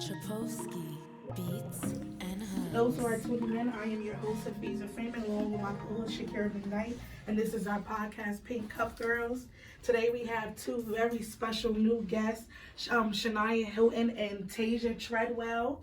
Chapovsky, Beats, and Hubs. Those who are tuning in, I am your host, Hafeezah Freeman, along with my co-host, Shakira McKnight, and this is our podcast, Pink Cup Girls. Today we have two very special new guests, Shaniah Hilton and Tayzia Treadwell.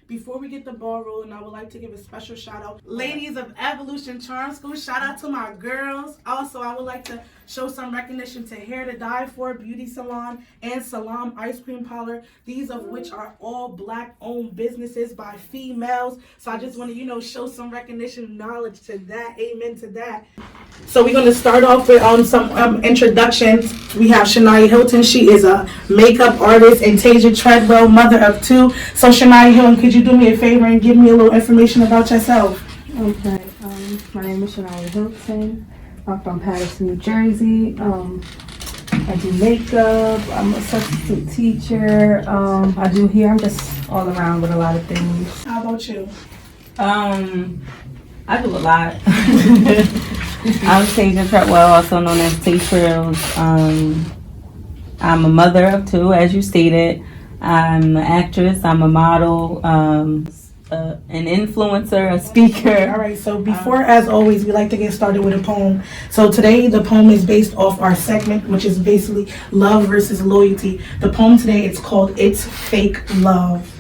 Before we get the ball rolling, I would like to give a special shout out, ladies of Evolution Charm School. Shout out to my girls. Also, I would like to show some recognition to Hair to Die For Beauty Salon and Salam Ice Cream Parlor. These of which are all Black-owned businesses by females. So I just want to, show some recognition and knowledge to that. Amen to that. So we're going to start off with some introductions. We have Shaniah Hilton. She is a makeup artist, and Tayzia Treadwell, mother of two. So Shaniah Hilton, could you do me a favor and give me a little information about yourself? Okay. My name is Shaniah Hilton. I'm from Patterson, New Jersey. I do makeup. I'm a substitute teacher. I do hair. I'm just all around with a lot of things. How about you? I do a lot. I'm Tayzia Treadwell, also known as Tay Trills. I'm a mother of two, as you stated. I'm an actress. I'm a model. An influencer, a speaker. All right, so before, as always, we like to get started with a poem. So today, the poem is based off our segment, which is basically love versus loyalty. The poem today is called It's Fake Love.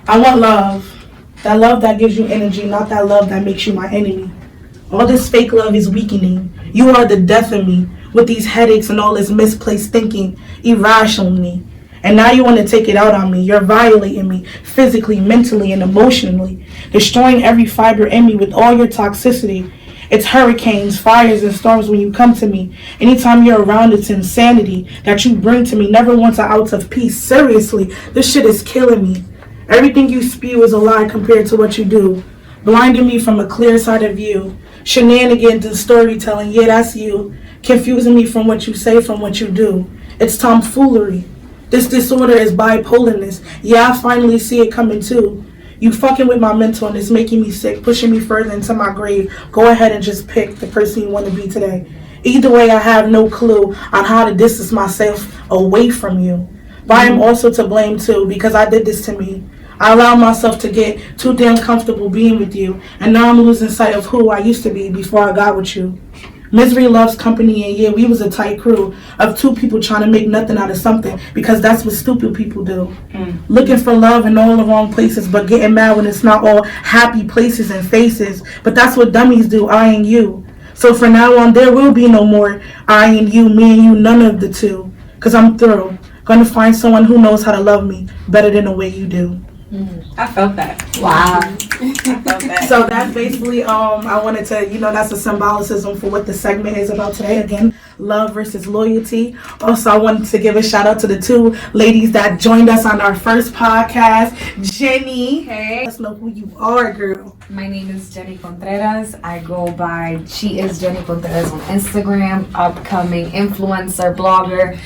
I want love. That love that gives you energy, not that love that makes you my enemy. All this fake love is weakening. You are the death of me, with these headaches and all this misplaced thinking, irrationally. And now you want to take it out on me. You're violating me physically, mentally, and emotionally, destroying every fiber in me with all your toxicity. It's hurricanes, fires, and storms when you come to me. Anytime you're around, it's insanity that you bring to me. Never once an ounce of peace. Seriously, this shit is killing me. Everything you spew is a lie compared to what you do. Blinding me from a clear side of view. Shenanigans and storytelling, yeah, that's you. Confusing me from what you say, from what you do. It's tomfoolery. This disorder is bipolarness. Yeah, I finally see it coming too. You fucking with my mental and it's making me sick, pushing me further into my grave. Go ahead and just pick the person you want to be today. Either way, I have no clue on how to distance myself away from you. But I am also to blame too, because I did this to me. I allowed myself to get too damn comfortable being with you, and now I'm losing sight of who I used to be before I got with you. Misery loves company, and yeah, we was a tight crew of two people trying to make nothing out of something, because that's what stupid people do. Looking for love in all the wrong places, but getting mad when it's not all happy places and faces. But that's what dummies do, I and you. So from now on, there will be no more I and you, me and you, none of the two. Because I'm through. Gonna find someone who knows how to love me better than the way you do. I felt that. Wow. I felt that. So that's basically, I wanted to, that's a symbolicism for what the segment is about today. Again, love versus loyalty. Also, I wanted to give a shout out to the two ladies that joined us on our first podcast. Jenny. Hey. Let us know who you are, girl. My name is Jenny Contreras. I go by She Is Jenny Contreras on Instagram, upcoming influencer, blogger.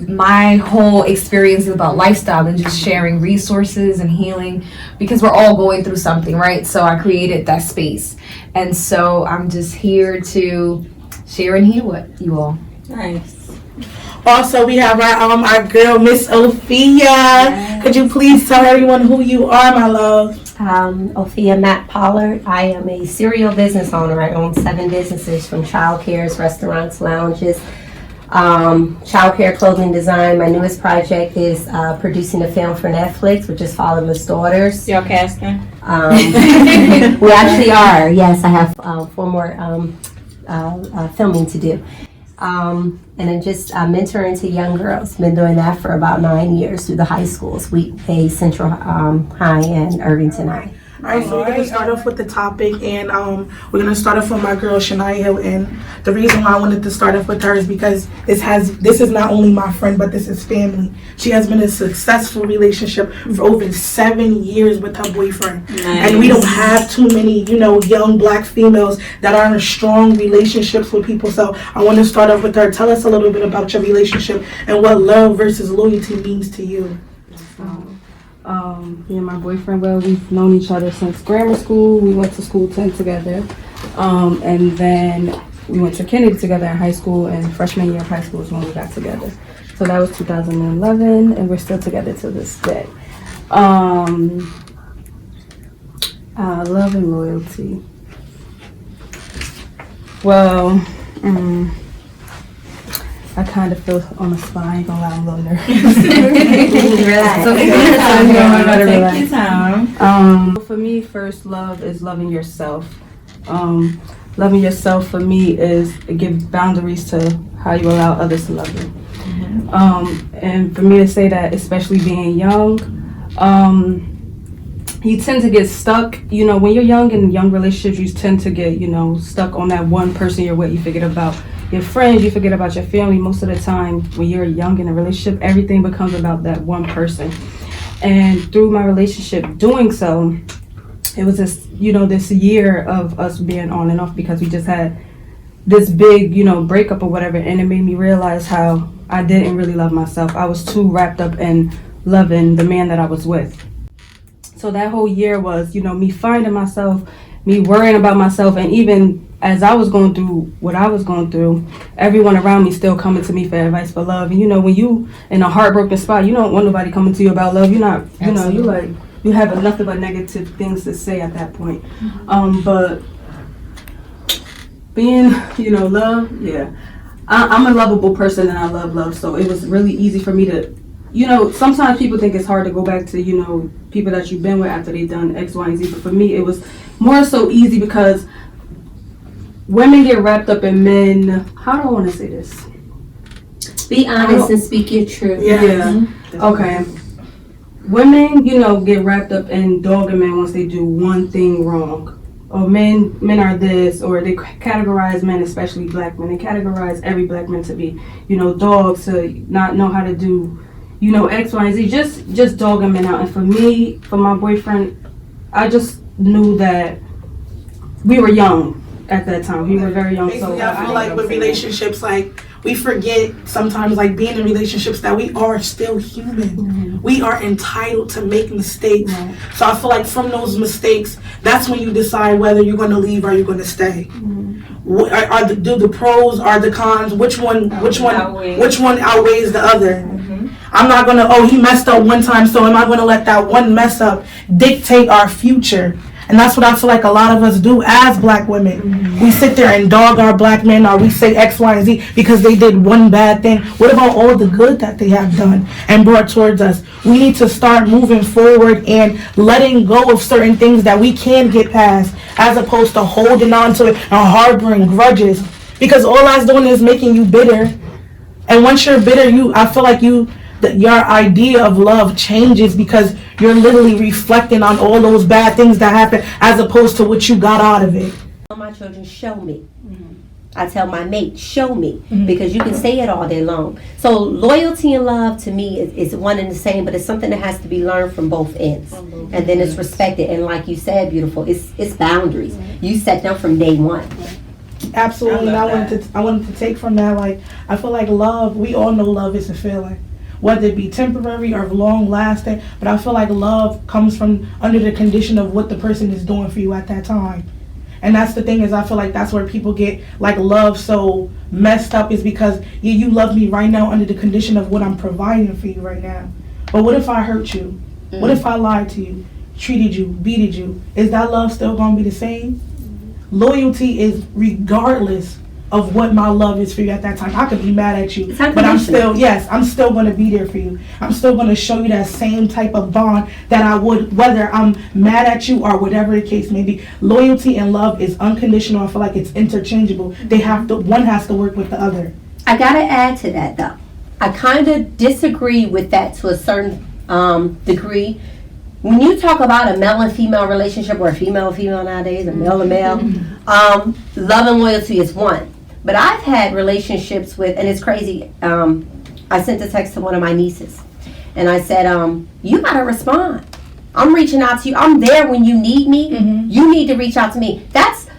My whole experience is about lifestyle and just sharing resources and healing, because we're all going through something, right? So I created that space. And so I'm just here to share and heal with you all. Nice. Also, we have our girl, Miss Ophia. Yes. Could you please tell everyone who you are, my love? Ophia, Mapp, Pollard. I am a serial business owner. I own 7 businesses, from childcares, restaurants, lounges, childcare, clothing design. My newest project is producing a film for Netflix, which is Fatherless Daughters. Y'all casting? We actually are. Yes, I have 4 more filming to do. And then just mentoring to young girls. Been doing that for about 9 years through the high schools, Wheat Central High and Irvington High. All right, so we're going to start off with the topic, and we're going to start off with my girl, Shaniah Hilton. The reason why I wanted to start off with her is because this is not only my friend, but this is family. She has been in a successful relationship for over 7 years with her boyfriend. Nice. And we don't have too many, young Black females that are in strong relationships with people. So I want to start off with her. Tell us a little bit about your relationship and what love versus loyalty means to you. Me and my boyfriend, we've known each other since grammar school. We went to school 10 together. And then we went to Kennedy together in high school, and freshman year of high school is when we got together. So that was 2011, and we're still together to this day. Love and loyalty. Well, I kind of feel on the spot. I ain't gonna lie, I'm a little nervous. Relax. Take your time. For me, first love is loving yourself. Loving yourself for me is it gives boundaries to how you allow others to love you. And for me to say that, especially being young, you tend to get stuck. You know, when you're young in young relationships, you tend to get, you know, stuck on that one person you're with. You forget about your friends, you forget about your family. Most of the time, when you're young in a relationship, everything becomes about that one person. And through my relationship doing so, it was this, you know, this year of us being on and off because we just had this big, you know, breakup or whatever, and it made me realize how I didn't really love myself. I was too wrapped up in loving the man that I was with. So that whole year was, you know, me finding myself, me worrying about myself, and even as I was going through what I was going through, everyone around me still coming to me for advice for love. And you know, when you in a heartbroken spot, you don't want nobody coming to you about love. You're not, you know, you like, you have nothing but negative things to say at that point. But being, you know, love, yeah. I'm a lovable person and I love love. So it was really easy for me to, you know, sometimes people think it's hard to go back to, you know, people that you've been with after they've done X, Y, and Z. But for me, it was more so easy because women get wrapped up in men. How do I want to say this? Be honest and speak your truth. Yeah. Okay. Women, you know, get wrapped up in dogging men once they do one thing wrong. Or men are this, or they categorize men, especially black men. They categorize every black man to be, you know, dogs, to not know how to do, you know, X, Y, and Z. Just dogging men out. And for me, for my boyfriend, I just knew that we were young at that time. We were very young. Basically, So I feel like with relationships, like, we forget sometimes, like, being in relationships, that we are still human. We are entitled to make mistakes. So I feel like from those mistakes, that's when you decide whether you're going to leave or you're going to stay. Do the pros, are the cons? Which one outweighs the other? I'm not going to, oh, he messed up one time, so am I going to let that one mess up dictate our future? And that's what I feel like a lot of us do as black women. We sit there and dog our black men, or we say X, Y, and Z because they did one bad thing. What about all the good that they have done and brought towards us? We need to start moving forward and letting go of certain things that we can get past, as opposed to holding on to it and harboring grudges. Because all that's doing is making you bitter. And once you're bitter, I feel like your idea of love changes, because you're literally reflecting on all those bad things that happen as opposed to what you got out of it. I tell my children, show me. I tell my mate, show me, because you can say it all day long. So loyalty and love to me is one and the same, but it's something that has to be learned from both ends, and then it's respected. And like you said, beautiful, it's boundaries. You set them from day one. Absolutely. I wanted to take from that, like, I feel like love, we all know love is a feeling, whether it be temporary or long lasting, but I feel like love comes from under the condition of what the person is doing for you at that time. And that's the thing, is I feel like that's where people get like love so messed up, is because you love me right now under the condition of what I'm providing for you right now. But what if I hurt you? What if I lied to you, treated you, beated you? Is that love still gonna be the same? Loyalty is regardless of what my love is for you at that time. I could be mad at you, but I'm still going to be there for you. I'm still going to show you that same type of bond that I would, whether I'm mad at you or whatever the case may be. Loyalty and love is unconditional. I feel like it's interchangeable. One has to work with the other. I gotta add to that though. I kind of disagree with that to a certain degree. When you talk about a male and female relationship, or a female nowadays, a male and male, love and loyalty is one. But I've had relationships with, and it's crazy, I sent a text to one of my nieces, and I said, you gotta respond. I'm reaching out to you. I'm there when you need me. You need to reach out to me.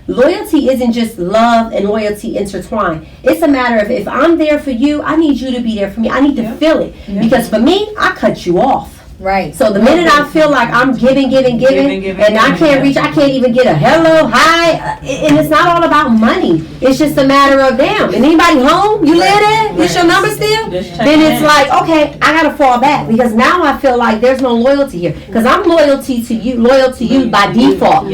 Loyalty isn't just love and loyalty intertwined. It's a matter of, if I'm there for you, I need you to be there for me. I need to feel it. Because for me, I cut you off. Right. So the minute I feel like I'm giving, and I can't reach, I can't even get a hello, hi, and it's not all about money. It's just a matter of damn. And anybody home? You live there? What's your number still? Then it's like, okay, I gotta fall back because now I feel like there's no loyalty here. Because I'm loyal to you by default.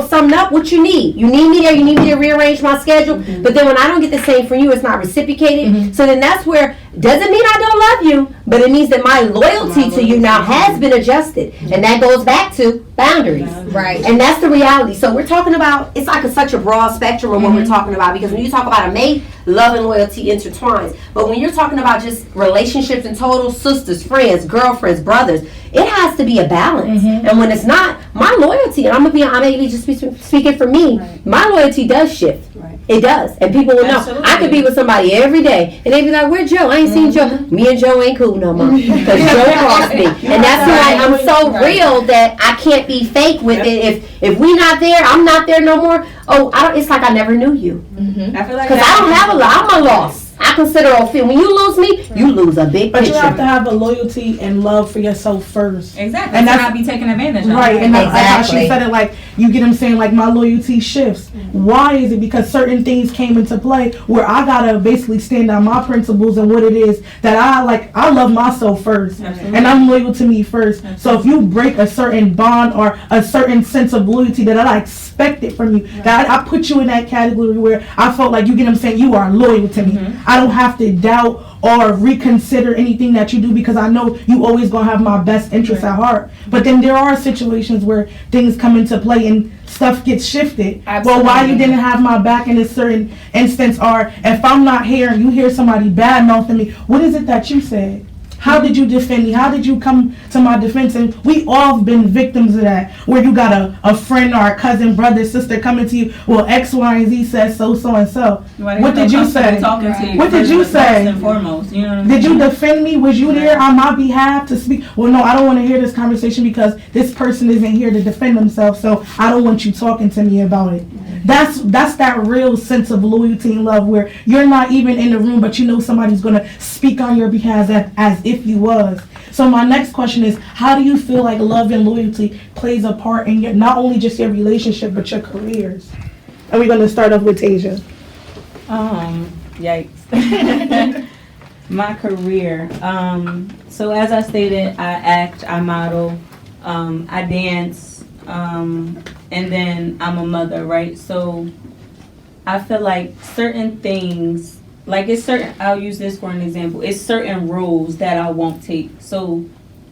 Sum up what you need. You need me there. You need me to rearrange my schedule. But then when I don't get the same from you, it's not reciprocated. So then that's where doesn't mean I don't love you, but it means that my loyalty to you now has been adjusted, and that goes back to boundaries. Right. And that's the reality. So we're talking about, it's like such a broad spectrum of what we're talking about, because when you talk about a mate, love and loyalty intertwines. But when you're talking about just relationships in total, sisters, friends, girlfriends, brothers, it has to be a balance. And when it's not, my loyalty, and I may be just speaking for me, my loyalty does shift. It does. And people will know. I could be with somebody every day, and they be like, where's Joe? I ain't seen Joe. Me and Joe ain't cool no more. Because Joe crossed me. And that's why I'm so real that I can't be fake with it. If we not there, I'm not there no more. It's like I never knew you. I feel like because I don't have a lot. I'm a loss. I consider Ophia. When you lose me, you lose a big But picture. you have to have a loyalty and love for yourself first. Exactly. And to that's not be taken advantage of. Right, and that's how Exactly. she said it. Like, you get them saying, like, my loyalty shifts. Why is it? Because certain things came into play where I gotta basically stand on my principles and what it is that I love myself first, and I'm loyal to me first. So if you break a certain bond or a certain sense of loyalty that I expected from you, that I put you in that category where I felt like, you get them saying, you are loyal to me. I don't have to doubt or reconsider anything that you do because I know you always gonna have my best interests at heart. But then there are situations where things come into play and stuff gets shifted. Well, why you didn't have my back in a certain instance, or if I'm not here and you hear somebody bad mouthing me, what is it that you said? How did you defend me? How did you come to my defense? And we all have been victims of that, where you got a friend or a cousin, brother, sister coming to you, well, X, Y, and Z says so, and so. What did you say? What did you say? First and foremost, you know what I'm Did saying? you defend me? Was you there on my behalf to speak? Well, no, I don't want to hear this conversation because this person isn't here to defend themselves, so I don't want you talking to me about it. That's that real sense of loyalty and love where you're not even in the room, but you know somebody's going to speak on your behalf as if you was. So my next question is, how do you feel like love and loyalty plays a part in your, not only just your relationship, but your careers? And we're going to start off with Tayzia. Yikes. My career. So as I stated, I act, I model, I dance, and then I'm a mother, right? So I feel like certain things, like it's certain, I'll use this for an example, it's certain roles that I won't take. So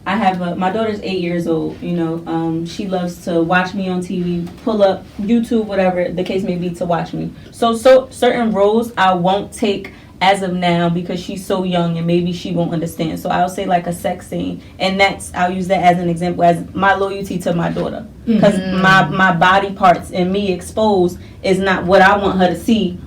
I have my daughter's 8 years old, you know, she loves to watch me on TV, pull up YouTube, whatever the case may be, to watch me. So certain roles I won't take as of now because she's so young and maybe she won't understand. So I'll say like a sex scene, and I'll use that as an example as my loyalty to my daughter, because my body parts and me exposed is not what I want her to see.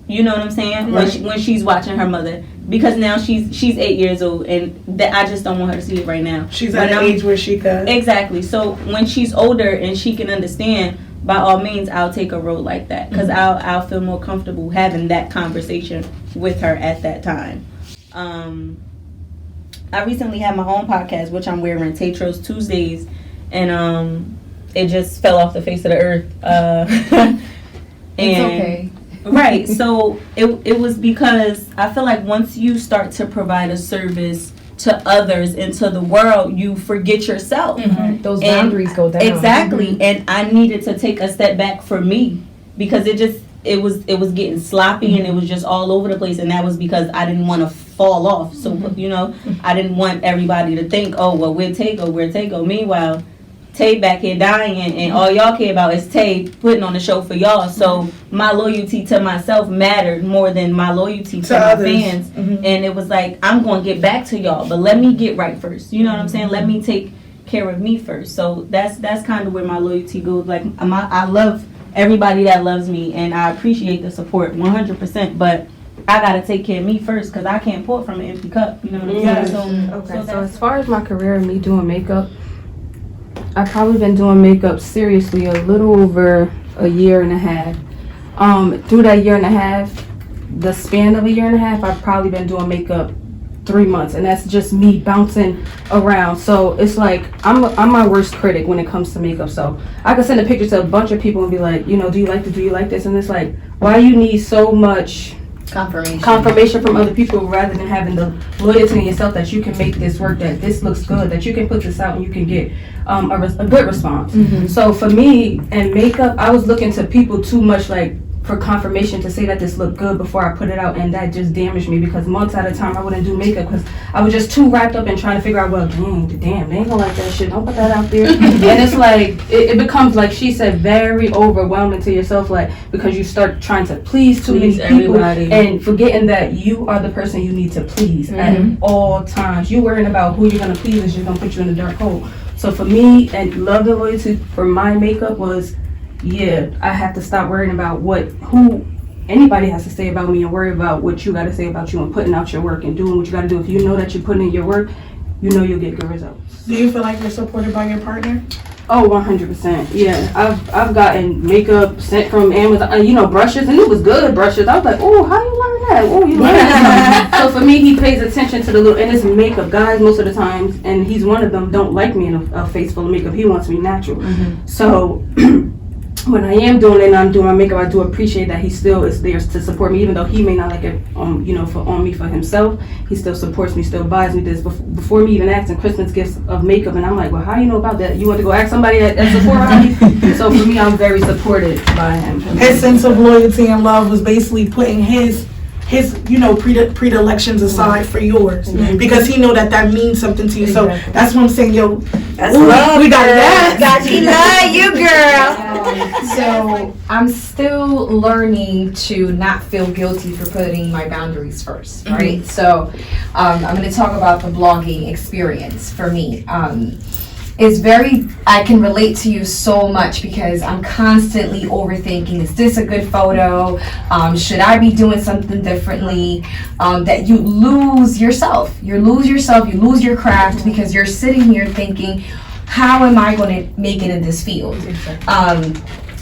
You know what I'm saying? Right. When she's watching her mother, because now she's 8 years old, and that I just don't want her to see it right now. She's at an age where she could. Exactly. So when she's older and she can understand, by all means, I'll take a role like that, because I'll feel more comfortable having that conversation with her at that time. I recently had my own podcast, which I'm wearing, Tatros Tuesdays, and it just fell off the face of the earth. It's okay. Right. So it was because I feel like once you start to provide a service to others and to the world, you forget yourself. Those boundaries go down. Exactly. And I needed to take a step back for me, because it was getting sloppy and it was just all over the place, and that was because I didn't want to fall off. So you know, I didn't want everybody to think, oh well, we're Tay-Go. Meanwhile, Tay back here dying, and all y'all care about is Tay putting on the show for y'all. So my loyalty to myself mattered more than my loyalty to my fans. And it was like, I'm going to get back to y'all, but let me get right first. You know what I'm saying? Let me take care of me first. So that's kind of where my loyalty goes. Like, I love everybody that loves me, and I appreciate the support 100%, but I got to take care of me first, because I can't pour from an empty cup. You know what I'm saying? So as far as my career and me doing makeup, I've probably been doing makeup seriously a little over a year and a half. Through that year and a half, the span of a year and a half, I've probably been doing makeup 3 months, and that's just me bouncing around. So it's like I'm my worst critic when it comes to makeup. So I could send a picture to a bunch of people and be like, you know, do you like this? Do you like this? And it's like, why you need so much confirmation from other people rather than having the loyalty in yourself that you can make this work, that this looks good, that you can put this out and you can get a good response. So for me and makeup, I was looking to people too much like for confirmation to say that this looked good before I put it out, and that just damaged me because months at a time I wouldn't do makeup because I was just too wrapped up in trying to figure out, well, damn, they ain't gonna like that shit, don't put that out there. And it's like, it becomes, like she said, very overwhelming to yourself, like, because you start trying to please too many people and forgetting that you are the person you need to please at all times. You worrying about who you're gonna please is just gonna put you in a dark hole. So for me, and love and loyalty for my makeup was, yeah, I have to stop worrying about who anybody has to say about me and worry about what you got to say about you and putting out your work and doing what you got to do. If you know that you're putting in your work, you know you'll get good results. Do you feel like you're supported by your partner? Oh, 100%. Yeah, I've gotten makeup sent from Amazon, you know, brushes, and it was good brushes. I was like, oh, how you learn that? Oh, you learn that. So for me, he pays attention to the little, and it's makeup. Guys, most of the times, and he's one of them, don't like me in a face full of makeup. He wants me natural. So when I am doing it and I'm doing my makeup, I do appreciate that he still is there to support me, even though he may not like it, you know, on me for himself. He still supports me, still buys me this before me even asking Christmas gifts of makeup. And I'm like, well, how do you know about that? You want to go ask somebody at Sephora? So for me, I'm very supported by him. His sense of loyalty and love was basically putting his you know, predilections aside for yours, because he know that means something to you. So that's what I'm saying, yo. That's love. We got that. Love you, girl. So I'm still learning to not feel guilty for putting my boundaries first, right? So I'm going to talk about the blogging experience for me. I can relate to you so much because I'm constantly overthinking, is this a good photo? Should I be doing something differently? That you lose yourself. You lose your craft because you're sitting here thinking, how am I going to make it in this field?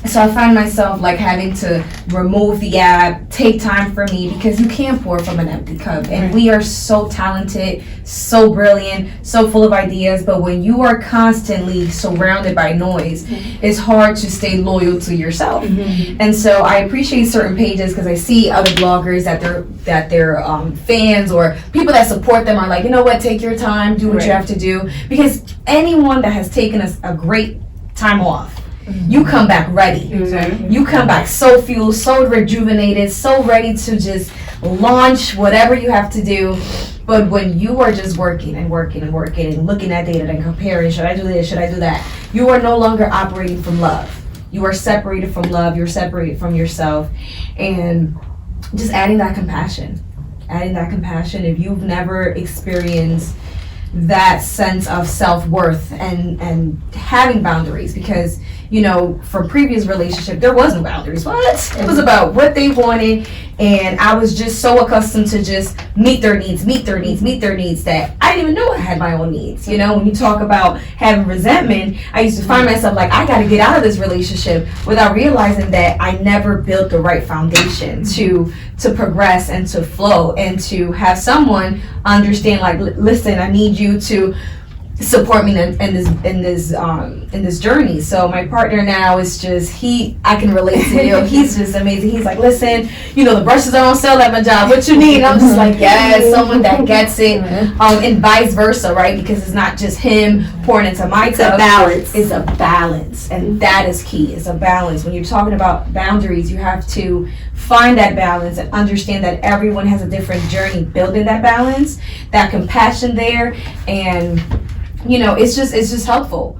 So I find myself like having to remove the app, take time for me, because you can't pour from an empty cup. And we are so talented, so brilliant, so full of ideas. But when you are constantly surrounded by noise, it's hard to stay loyal to yourself. And so I appreciate certain pages because I see other bloggers that their fans or people that support them are like, you know what, take your time, do what you have to do. Because anyone that has taken a great time off, you come back ready. You come back so fueled, so rejuvenated, so ready to just launch whatever you have to do. But when you are just working and working and working and looking at data and comparing, should I do this, should I do that? You are no longer operating from love. You are separated from love. You're separated from yourself. And just adding that compassion. If you've never experienced that sense of self-worth and having boundaries, because you know, for previous relationship, there was no boundaries. What? It was about what they wanted, and I was just so accustomed to just meet their needs that I didn't even know I had my own needs. You know, when you talk about having resentment, I used to find myself like, I got to get out of this relationship without realizing that I never built the right foundation to progress and to flow and to have someone understand, like, listen, I need you to support me in this journey. So my partner now is just, I can relate to you. He's just amazing. He's like, listen, you know, the brushes are on sale at my job. What you need? And I'm just like, yes, someone that gets it. And vice versa, right? Because it's not just him pouring into my cup. It's a balance, and that is key. It's a balance. When you're talking about boundaries, you have to find that balance and understand that everyone has a different journey building that balance, that compassion there, and you know, it's just helpful.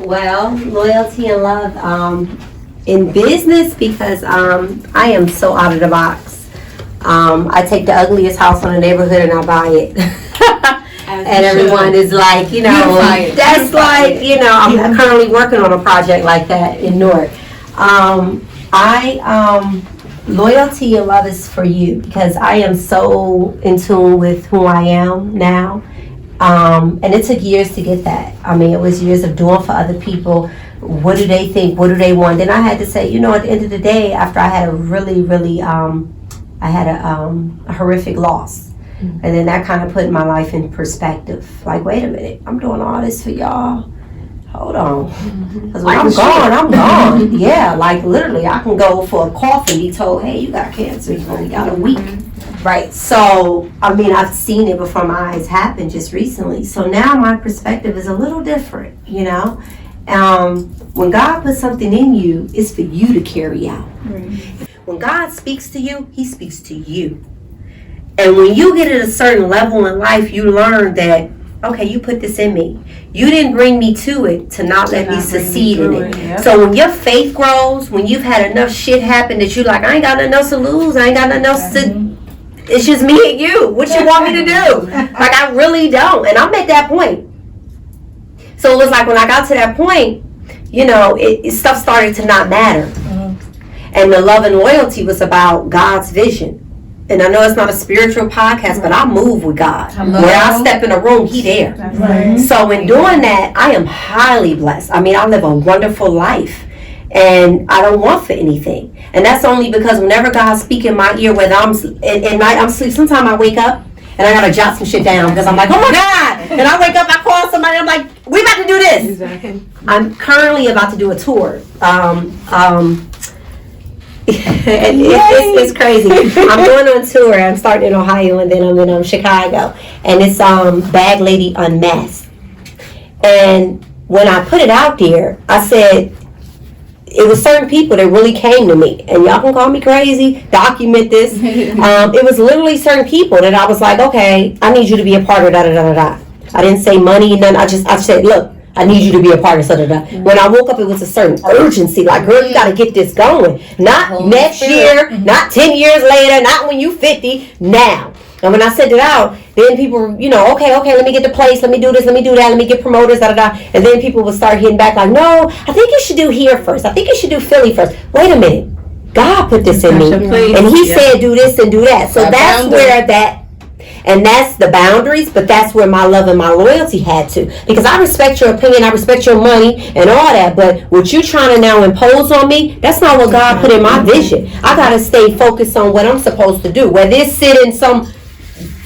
Well, loyalty and love in business, because I am so out of the box. I take the ugliest house in the neighborhood and I buy it. And everyone is like, you know, that's like, you know, I'm currently working on a project like that in Newark. Loyalty and love is for you, because I am so in tune with who I am now. And it took years to get that. I mean, it was years of doing for other people. What do they think? What do they want? Then I had to say, you know, at the end of the day, after I had a really, really, I had a horrific loss. And then that kind of put my life in perspective. Like, wait a minute, I'm doing all this for y'all. Hold on. Because when I'm gone. Yeah, like literally, I can go for a cough and be told, hey, you got cancer, you only got a week. Right, so, I mean, I've seen it before my eyes happen just recently. So now my perspective is a little different, you know? When God puts something in you, it's for you to carry out. When God speaks to you, he speaks to you. And when you get at a certain level in life, you learn that, okay, you put this in me. You didn't bring me to it to not let me succeed in it. Yep. So when your faith grows, when you've had enough shit happen that you like, I ain't got nothing else to lose, I ain't got nothing else to, it's just me and you. What you want me to do? Like, I really don't. And I'm at that point. So it was like when I got to that point, you know, stuff started to not matter. And the love and loyalty was about God's vision. And I know it's not a spiritual podcast, but I move with God. Where I step in a room, he there. Right. So in doing that, I am highly blessed. I mean, I live a wonderful life. And I don't want for anything. And that's only because whenever God speaks in my ear, whether I'm at night, I'm asleep, sometimes I wake up and I gotta jot some shit down because I'm like, oh my God! And I wake up, I call somebody, I'm like, we about to do this. Exactly. I'm currently about to do a tour. It's crazy. I'm going on tour. I'm starting in Ohio and then I'm in Chicago. And it's Bag Lady Unmasked. And when I put it out there, I said, it was certain people that really came to me, and y'all can call me crazy, document this. It was literally certain people that I was like, okay, I need you to be a part of da-da-da-da-da. I didn't say money, none. I said, look, I need you to be a part of da-da-da. When I woke up, it was a certain urgency, like, girl, you got to get this going. Not next year, not 10 years later, not when you 50, now. And when I sent it out, then people were, you know, okay, let me get the place, let me do this, let me do that, let me get promoters, da-da-da. And then people would start hitting back like, no, I think you should do here first. I think you should do Philly first. Wait a minute. God put this in me. And he said do this and do that. So that's where and that's the boundaries, but that's where my love and my loyalty had to. Because I respect your opinion, I respect your money and all that, but what you trying to now impose on me, that's not what God put in my vision. I got to stay focused on what I'm supposed to do. Whether it's sit in some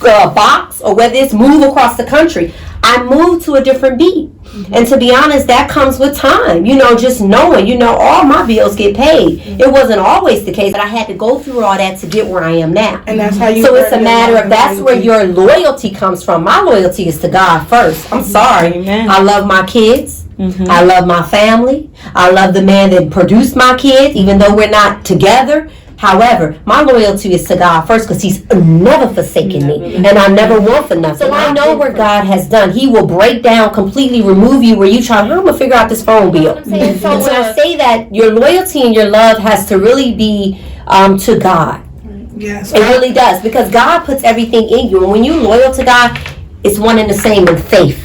box or whether it's move across the country, I moved to a different beat. And to be honest, that comes with time, you know, just knowing, you know, all my bills get paid. It wasn't always the case, but I had to go through all that to get where I am now. And that's how you. So it's a matter of, that's where your loyalty comes from. My loyalty is to God first. I'm sorry. Amen. I love my kids. I love my family. I love the man that produced my kids, even though we're not together. However, my loyalty is to God first because he's never forsaken me. And I never want for nothing. So I know what God has done. He will break down, completely remove you where you try, how am I going to figure out this phone bill? So when I say that, your loyalty and your love has to really be to God. Yes. It really does. Because God puts everything in you. And when you're loyal to God, it's one and the same in faith.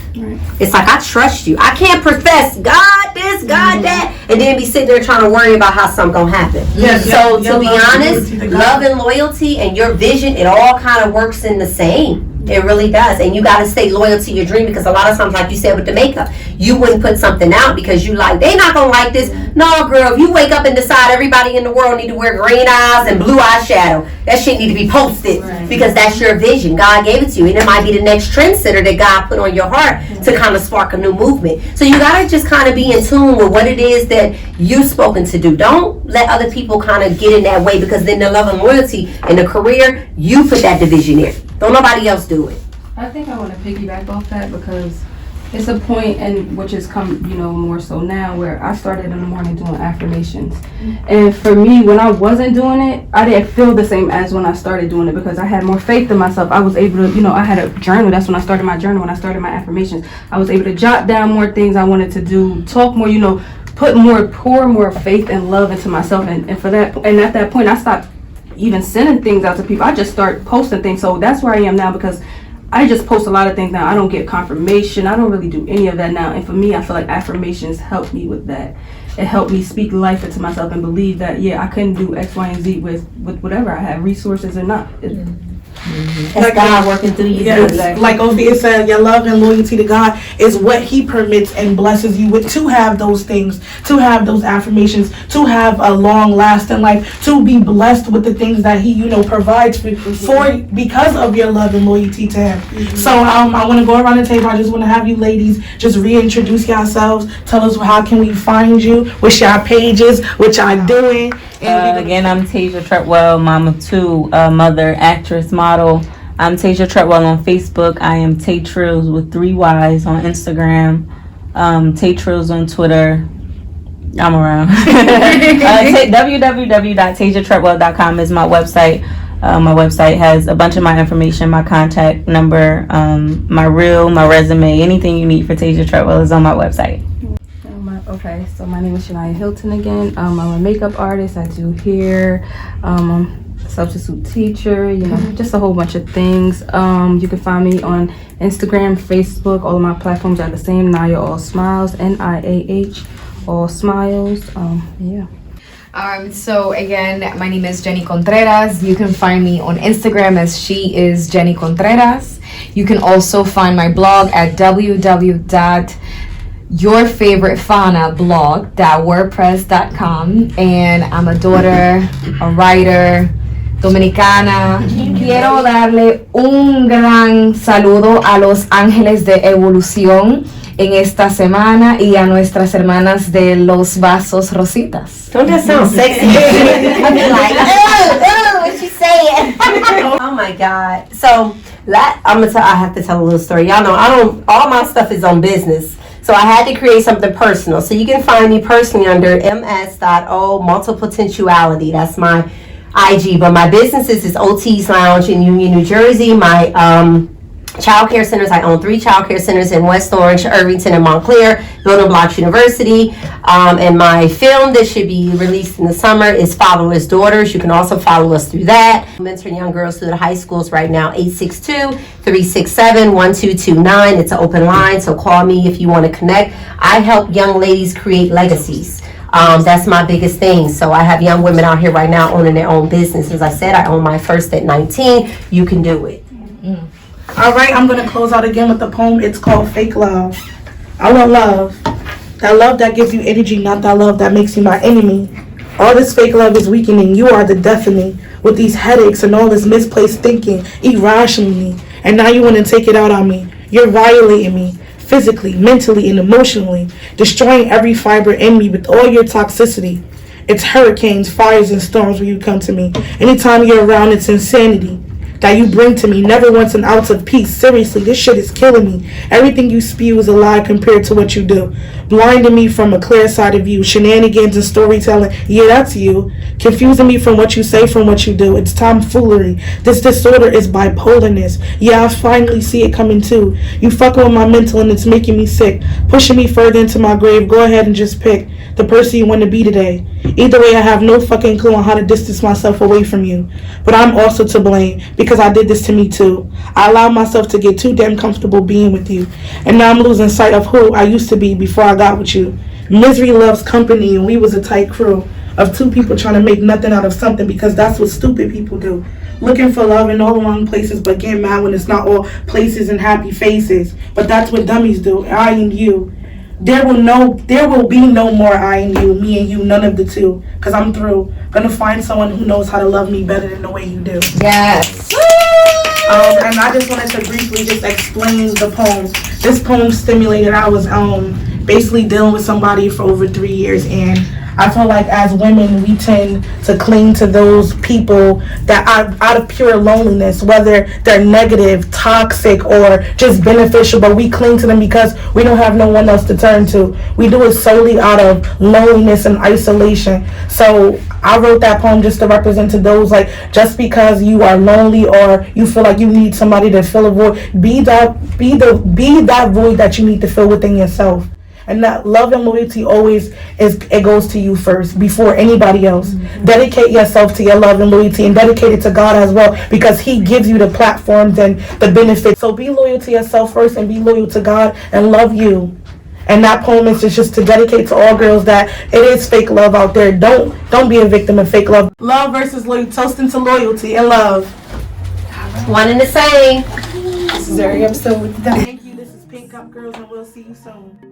It's like, I trust you. I can't profess God this, God that, and then be sitting there trying to worry about how something gonna happen. So to be honest, love and loyalty and your vision, it all kind of works in the same. It really does. And you got to stay loyal to your dream, because a lot of times, like you said with the makeup, you wouldn't put something out because you like, they not going to like this. No, girl, if you wake up and decide everybody in the world need to wear green eyes and blue eyeshadow, that shit need to be posted because that's your vision. God gave it to you. And it might be the next trendsetter that God put on your heart to kind of spark a new movement. So you got to just kind of be in tune with what it is that you've spoken to do. Don't let other people kind of get in that way, because then the love and loyalty and the career, you put that division there. Don't nobody else do it. I think I want to piggyback off that, because it's a point, and which has come, you know, more so now, where I started in the morning doing affirmations. And for me, when I wasn't doing it, I didn't feel the same as when I started doing it, because I had more faith in myself. I was able to, you know, I had a journal. That's when I started my journal, when I started my affirmations. I was able to jot down more things I wanted to do, talk more, you know, pour more faith and love into myself. And for that, and at that point, I stopped even sending things out to people. I just start posting things. So that's where I am now, because I just post a lot of things now. I don't get confirmation. I don't really do any of that now. And for me, I feel like affirmations help me with that. It helped me speak life into myself and believe that, yeah, I couldn't do X, Y, and Z with whatever I have, resources or not. That's God working through you. Yes, like Ophia said, your love and loyalty to God is what He permits and blesses you with, to have those things, to have those affirmations, to have a long lasting life, to be blessed with the things that He, provides for because of your love and loyalty to Him. So I want to go around the table. I just want to have you ladies just reintroduce yourselves. Tell us how can we find you, what's your pages, what y'all doing. Again, I'm Tayzia Treadwell, mom of two, mother, actress, model. I'm Tayzia Treadwell on Facebook. I am Tay Trills with 3 Y's on Instagram. Tay Trills on Twitter. I'm around. www.taysiatreadwell.com is my website. My website has a bunch of my information, my contact number, my reel, my resume, anything you need for Tayzia Treadwell is on my website. Okay, so my name is Shaniah Hilton again. I'm a makeup artist. I do hair. I'm a substitute teacher, just a whole bunch of things. You can find me on Instagram, Facebook. All of my platforms are the same. Niah All Smiles, NIAH All Smiles. So again, my name is Jenny Contreras. You can find me on Instagram as She Is Jenny Contreras. You can also find my blog at www.yourfavoritefanablog.wordpress.com. And I'm a daughter, a writer, dominicana. Quiero darle un gran saludo a los ángeles de evolución en esta semana y a nuestras hermanas de los vasos rositas. Don't that sound sexy? I'd be like, oh, what she saying? Oh my God. So I have to tell a little story. Y'all know all my stuff is on business. So I had to create something personal. So you can find me personally under ms.o multipotentiality. That's my IG. But my businesses is OT's Lounge in Union, New Jersey. My child care centers, I own 3 child care centers in West Orange, Irvington, and Montclair, Building Blocks University. And my film that should be released in the summer is Follow As Daughters. You can also follow us through that. I'm mentoring young girls through the high schools right now, 862-367-1229. It's an open line, so call me if you want to connect. I help young ladies create legacies. That's my biggest thing. So I have young women out here right now owning their own business. As I said, I own my first at 19. You can do it. All right, I'm going to close out again with the poem. It's called Fake Love. I want love. That love that gives you energy, not that love that makes you my enemy. All this fake love is weakening. You are the deafening with these headaches and all this misplaced thinking irrationally. And now you want to take it out on me. You're violating me physically, mentally, and emotionally, destroying every fiber in me with all your toxicity. It's hurricanes, fires, and storms when you come to me. Anytime you're around, it's insanity that you bring to me, never once an ounce of peace. Seriously, this shit is killing me. Everything you spew is a lie compared to what you do. Blinding me from a clear side of you. Shenanigans and storytelling, yeah, that's you. Confusing me from what you say, from what you do. It's tomfoolery. This disorder is bipolarness. Yeah, I finally see it coming too. You fucking with my mental and it's making me sick. Pushing me further into my grave. Go ahead and just pick the person you want to be today. Either way, I have no fucking clue on how to distance myself away from you. But I'm also to blame because I did this to me too. I allowed myself to get too damn comfortable being with you. And now I'm losing sight of who I used to be before I got with you. Misery loves company, and we was a tight crew of 2 people trying to make nothing out of something, because that's what stupid people do. Looking for love in all the wrong places, but getting mad when it's not all places and happy faces. But that's what dummies do. I and you. There will be no more I and you, me and you, none of the two. Because I'm through. Gonna find someone who knows how to love me better than the way you do. Yes. And I just wanted to briefly just explain the poem. This poem stimulated, I was basically dealing with somebody for over 3 years, and I feel like as women, we tend to cling to those people that are out of pure loneliness, whether they're negative, toxic, or just beneficial, but we cling to them because we don't have no one else to turn to. We do it solely out of loneliness and isolation. So I wrote that poem just to represent to those, like, just because you are lonely or you feel like you need somebody to fill a void, be that void that you need to fill within yourself. And that love and loyalty always it goes to you first before anybody else. Mm-hmm. Dedicate yourself to your love and loyalty, and dedicate it to God as well, because He gives you the platforms and the benefits. So be loyal to yourself first, and be loyal to God, and love you. And that poem is just to dedicate to all girls that it is fake love out there. Don't be a victim of fake love. Love versus loyalty. Toasting to loyalty and love. One and the same. This is every episode with them. Thank you. This is Pink Cup Girls, and we'll see you soon.